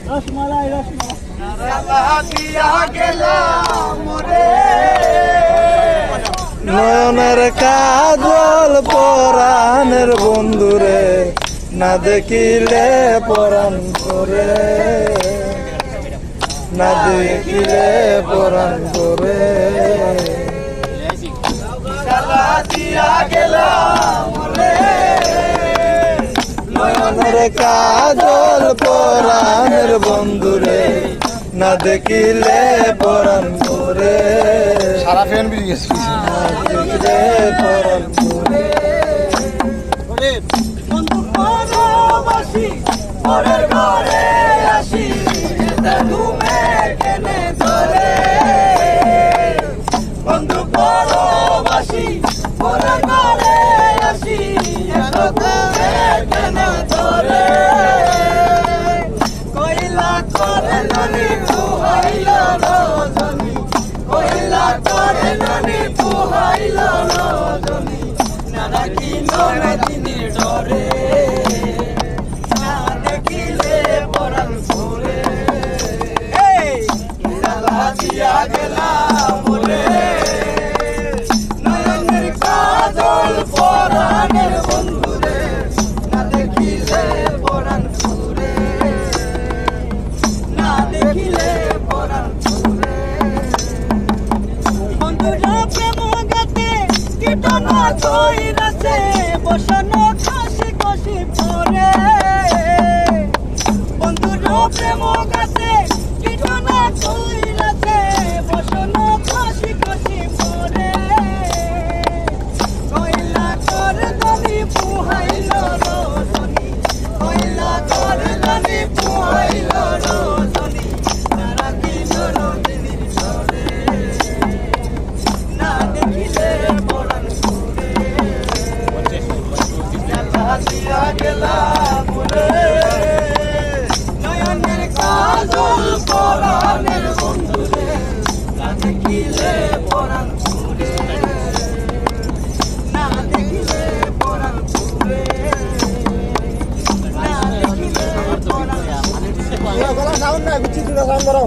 রসমালাই নয়নের কাজল পরাণের বন্ধুরে না দেখিলে পরাণ করে, না দেখিলে পরাণ করে। নয়নের কাজল পরাণের বন্ধুরে না দেখিলে পরাণ করে, সারা ফ্যান বেরিয়ে গেছে। না দেখিলে পরাণ করে। বন্ধু পরবাসী পরের ঘরে আসি ঘুমে কেনে ধরে। বন্ধু পরবাসী পরের ঘরে আসি ঘুমে কেনে ধরে। কইলা করে ননি পুহাইল রজনী, কইলা করে ননি পুহাইল রজনী। নানা কি নদিনী ডরে, না দেখিলে পরাণ করে। দিয়া গেলাম বলে নয়নের কাজল পরাণের বন্ধুরে না দেখিলে পরাণ করে, না দেখিলে পরাণ করে। বন্ধুরা প্রেম গাতে কীটনা কইরাছে বসানো খাসি কষি পরে। বন্ধুরা প্রেম গাতে কীটনা কইরাছে বসানো খাসি কষি পরে। কইলা কর ধনী পুহাইল রজনী, কইলা কর ধনী পুহাইল রজনী। তারা কি নদিনীর ধরে, না দেখিলে পরাণ করে। দিয়া গেলাম বলে নয়নের কাজল পরাণের বন্ধুরে না দেখিলে পরাণ করে, না দেখিলে পরাণ করে, না দেখিলে পরাণ করে। সাউন্ড না, বিচ্ছিন্ন সাউন্ড করো।